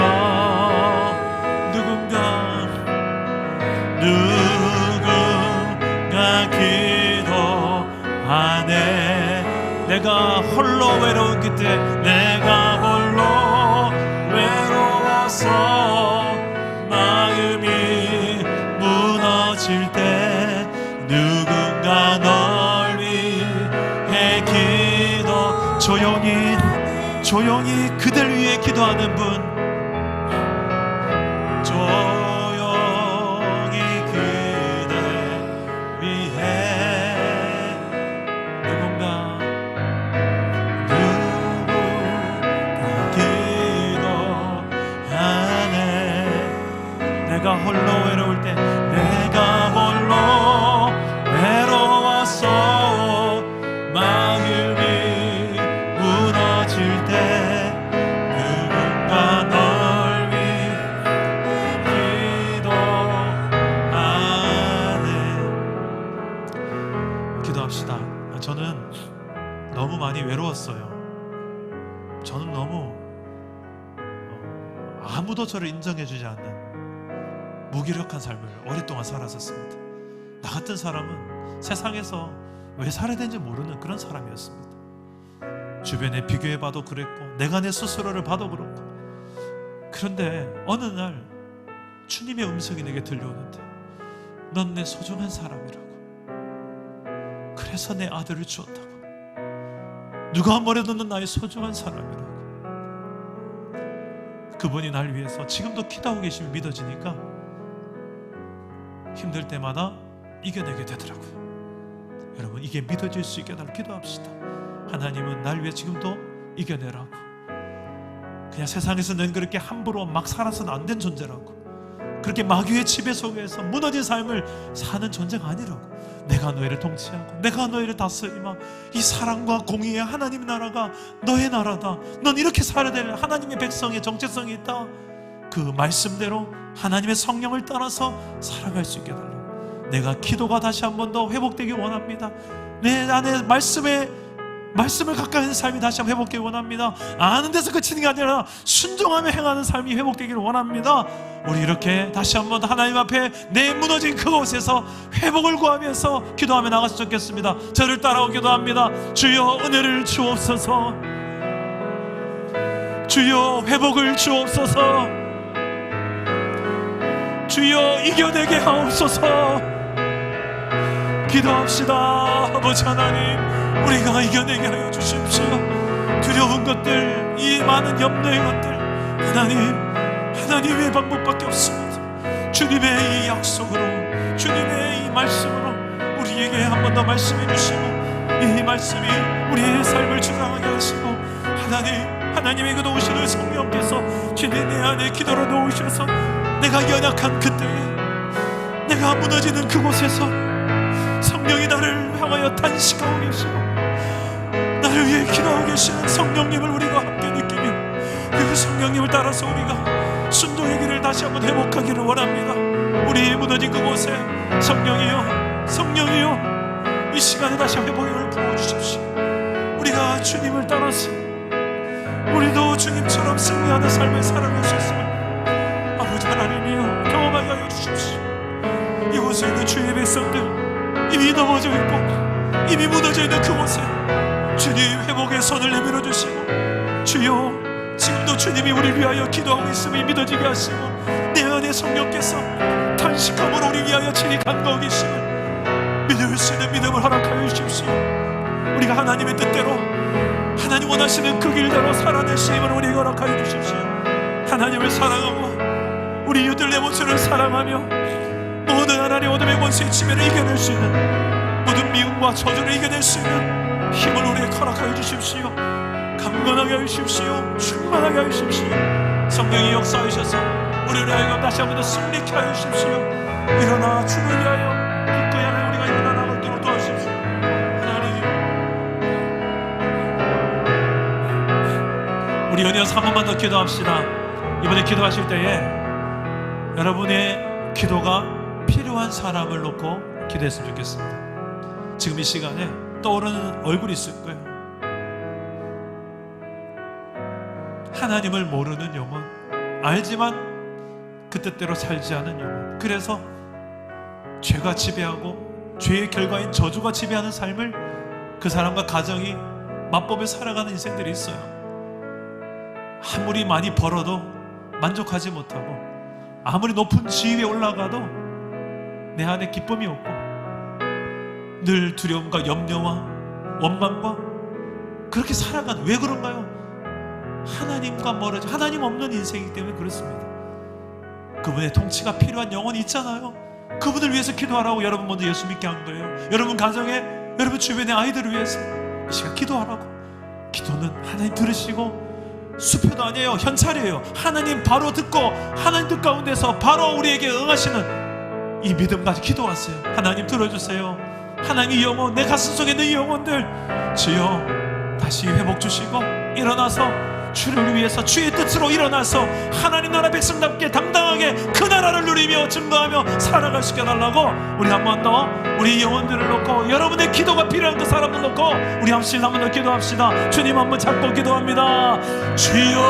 누군가 기도하네. 내가 홀로 외로운 그때, 내가 홀로 외로워서 마음이 무너질 때 누군가 널 위해 조용히 그들 위해 기도하는 분, 조용히 그들 위해 누군가 기도하네. 내가 홀로 외로울 때, 내가 홀로 외로워서 마음이 무너질 때 누군가 널 위해 기도하네. 기도합시다. 저는 너무 많이 외로웠어요. 저는 너무 아무도 저를 인정해주지 않는 무기력한 삶을 오랫동안 살았었습니다. 나 같은 사람은 세상에서 왜 살아야 되는지 모르는 그런 사람이었습니다. 주변에 비교해봐도 그랬고, 내가 내 스스로를 봐도 그렇고. 그런데 어느 날 주님의 음성이 내게 들려오는데, 넌 내 소중한 사람이라고, 그래서 내 아들을 주었다고, 누가 뭐래도 넌 나의 소중한 사람이라고. 그분이 날 위해서 지금도 기도하고 계심이 믿어지니까 힘들 때마다 이겨내게 되더라고요. 여러분, 이게 믿어질 수 있게 날 기도합시다. 하나님은 날 위해 지금도 이겨내라고. 그냥 세상에서 넌 그렇게 함부로 막 살아서는 안 된 존재라고, 그렇게 마귀의 지배 속에서 무너진 삶을 사는 존재가 아니라고. 내가 너희를 통치하고 내가 너희를 다스리마. 이 사랑과 공의의 하나님 나라가 너의 나라다. 넌 이렇게 살아야 될 하나님의 백성의 정체성이 있다. 그 말씀대로 하나님의 성령을 따라서 살아갈 수 있게 달라고. 내가 기도가 다시 한 번 더 회복되길 원합니다. 내 안에 말씀을 가까이 하는 삶이 다시 한번 회복되길 원합니다. 아는 데서 그치는 게 아니라 순종하며 행하는 삶이 회복되기를 원합니다. 우리 이렇게 다시 한번 하나님 앞에 내 무너진 그곳에서 회복을 구하면서 기도하며 나갔으면 좋겠습니다. 저를 따라오 기도합니다. 주여 은혜를 주옵소서. 주여 회복을 주옵소서. 주여 이겨내게 하옵소서. 기도합시다. 아버지 하나님, 우리가 이겨내게 하여 주십시오. 두려운 것들, 이 많은 염려의 것들, 하나님의 방법밖에 없습니다. 주님의 이 약속으로, 주님의 이 말씀으로 우리에게 한 번 더 말씀해 주시고, 이 말씀이 우리의 삶을 주장하게 하시고, 하나님의 그 도우시는 성령께서 주님 내 안에 기도로 도우셔서 내가 연약한 그때에, 내가 무너지는 그곳에서 성령이 나를 향하여 탄식하고 계시고 나를 위해 기도하고 계시는 성령님을 우리가 함께 느끼며, 그 성령님을 따라서 우리가 순종의 길을 다시 한번 회복하기를 원합니다. 우리의 무너진 그곳에 성령이여 이 시간에 다시 회복의 힘을 부어주십시오. 우리가 주님을 따라서 우리도 주님처럼 승리하는 삶을 살아갈 수 있음을 아버지 하나님이여 경험하게 하여 주십시오. 이곳에 있는 주의 백성들, 이미 넘어져 있고 이미 무너져 있는 그곳에 주님 회복의 손을 내밀어 주시고, 주여 지금도 주님이 우리를 위하여 기도하고 있음을 믿어지게 하시고, 내 안에 성령께서 탄식함으로 우리 위하여 친히 간구하고 계심을 믿을 수 있는 믿음을 허락하여 주십시오. 우리가 하나님의 뜻대로, 하나님 원하시는 그 길대로 살아낼 수 있음을 우리에게 허락하여 주십시오. 하나님을 사랑하고 우리 이웃들 레몬스를 사랑하며 모든 하나님 어둠의 권세의 지배를 이겨낼 수 있는, 모든 미움과 저주를 이겨낼 수 있는 힘을 우리에게 허락하여 주십시오. 강건하게 하여 주십시오. 충만하게 하여 주십시오. 성령이 역사하셔서 우리를 하여금 다시 한번 더 승리케 하여 주십시오. 일어나 주를 위하여 기꺼이 하나님 우리가 일어나 나가도록 도와주십시오. 하나님, 우리 연이어서 한 번만 더 기도합시다. 이번에 기도하실 때에 여러분의 기도가 필요한 사람을 놓고 기도했으면 좋겠습니다. 지금 이 시간에 떠오르는 얼굴이 있을 거예요. 하나님을 모르는 영혼, 알지만 그 뜻대로 살지 않은 영혼, 그래서 죄가 지배하고 죄의 결과인 저주가 지배하는 삶을 그 사람과 가정이 맞법에 살아가는 인생들이 있어요. 아무리 많이 벌어도 만족하지 못하고, 아무리 높은 지위에 올라가도 내 안에 기쁨이 없고, 늘 두려움과 염려와 원망과 그렇게 살아가는, 왜 그런가요? 하나님과 멀어져 하나님 없는 인생이기 때문에 그렇습니다. 그분의 통치가 필요한 영혼이 있잖아요. 그분을 위해서 기도하라고 여러분 먼저 예수 믿게 한 거예요. 여러분 가정에, 여러분 주변의 아이들을 위해서 이 시간 기도하라고. 기도는 하나님 들으시고 수표도 아니에요, 현찰이에요. 하나님 바로 듣고 하나님 뜻 가운데서 바로 우리에게 응하시는 이 믿음 가지고 기도하세요. 하나님 들어주세요. 하나님 이 영혼, 내 가슴 속에 있는 이 영혼들 주여 다시 회복 주시고 일어나서 주를 위해서 주의 뜻으로 일어나서 하나님 나라 백성답게 당당하게 그 나라를 누리며 증거하며 살아갈 수 있게 해달라고 우리 한 번 더 우리 영혼들을 놓고 여러분의 기도가 필요한 그 사람들 놓고 우리 한 번 더 기도합시다. 주님 한 번 잡고 기도합니다. 주여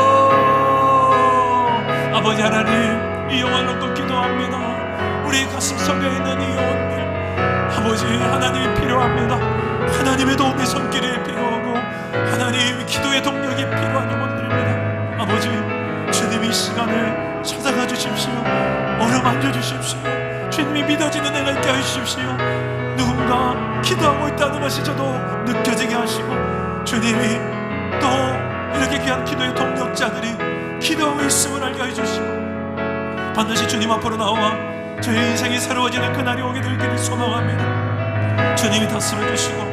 아버지 하나님 이 영혼을 놓고 기도합니다. 우리 가슴 속에 있는 이 영혼들 아버지 하나님이 필요합니다. 하나님의 도움의 손길이 필요하고 하나님 기도의 동력이 필요한 영혼들입니다. 아버지 주님이 이 시간을 찾아가 주십시오. 어루만져 주십시오. 주님이 믿어지는 애가 있게 하십시오. 누군가 기도하고 있다는 것이 저도 느껴지게 하시고 주님이 또 이렇게 귀한 기도의 동력자들이 기도하고 있음을 알게 해주시고 반드시 주님 앞으로 나와 저희 인생이 새로워지는 그날이 오게 되기를 소망합니다. 주님이 다스려 주시고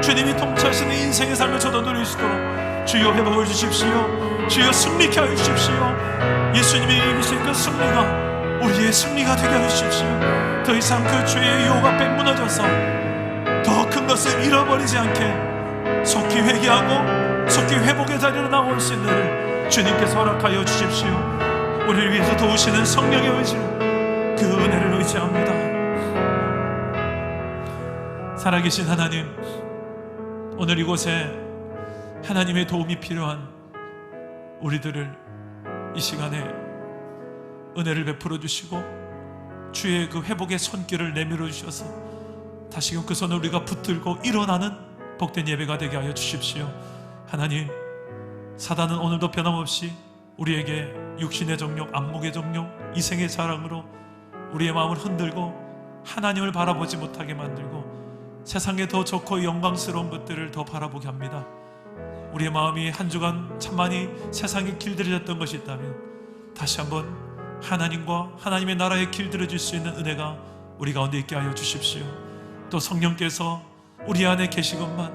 주님이 통치하시는 인생의 삶을 저도 누릴 수 있도록 주여 회복을 주십시오. 주여 승리케 하여 주십시오. 예수님이 이기신 그 승리가 우리의 승리가 되게 하여 주십시오. 더 이상 그 죄의 유혹 앞에 무너져서 더 큰 것을 잃어버리지 않게 속히 회개하고 속히 회복의 자리로 나올 수 있는 일을 주님께서 허락하여 주십시오. 우리를 위해서 도우시는 성령의 의지를 그 은혜를 의지합니다. 살아계신 하나님, 오늘 이곳에 하나님의 도움이 필요한 우리들을 이 시간에 은혜를 베풀어 주시고 주의 그 회복의 손길을 내밀어 주셔서 다시금 그 손을 우리가 붙들고 일어나는 복된 예배가 되게 하여 주십시오. 하나님, 사단은 오늘도 변함없이 우리에게 육신의 정욕, 안목의 정욕, 이생의 자랑으로 우리의 마음을 흔들고 하나님을 바라보지 못하게 만들고 세상에 더 좋고 영광스러운 것들을 더 바라보게 합니다. 우리의 마음이 한 주간 참 많이 세상에 길들여졌던 것이 있다면 다시 한번 하나님과 하나님의 나라에 길들여질 수 있는 은혜가 우리 가운데 있게 하여 주십시오. 또 성령께서 우리 안에 계시건만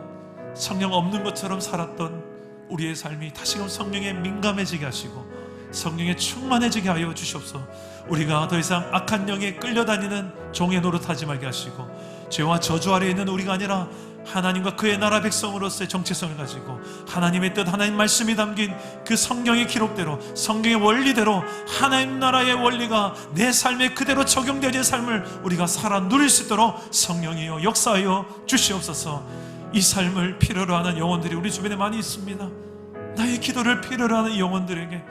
성령 없는 것처럼 살았던 우리의 삶이 다시금 성령에 민감해지게 하시고 성령에 충만해지게 하여 주시옵소서. 우리가 더 이상 악한 영에 끌려다니는 종의 노릇하지 말게 하시고 죄와 저주 아래에 있는 우리가 아니라 하나님과 그의 나라 백성으로서의 정체성을 가지고 하나님의 뜻, 하나님 말씀이 담긴 그 성경의 기록대로 성경의 원리대로 하나님 나라의 원리가 내 삶에 그대로 적용되어진 삶을 우리가 살아 누릴 수 있도록 성령이여 역사하여 주시옵소서. 이 삶을 필요로 하는 영혼들이 우리 주변에 많이 있습니다. 나의 기도를 필요로 하는 영혼들에게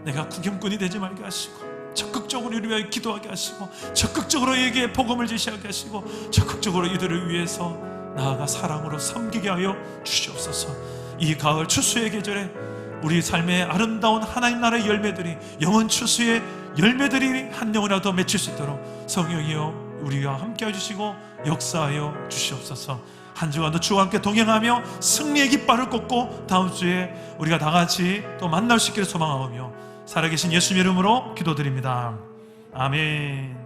내가 구경꾼이 되지 말게 하시고 적극적으로 이를 위하여 기도하게 하시고 적극적으로 이에게 복음을 제시하게 하시고 적극적으로 이들을 위해서 나아가 사랑으로 섬기게 하여 주시옵소서. 이 가을 추수의 계절에 우리 삶의 아름다운 하나님 나라의 열매들이 영원 추수의 열매들이 한 영혼이라도 맺힐 수 있도록 성령이여 우리와 함께 해주시고 역사하여 주시옵소서. 한 주간도 주와 함께 동행하며 승리의 깃발을 꽂고 다음 주에 우리가 다 같이 또 만날 수 있기를 소망하며 살아계신 예수님 이름으로 기도드립니다. 아멘.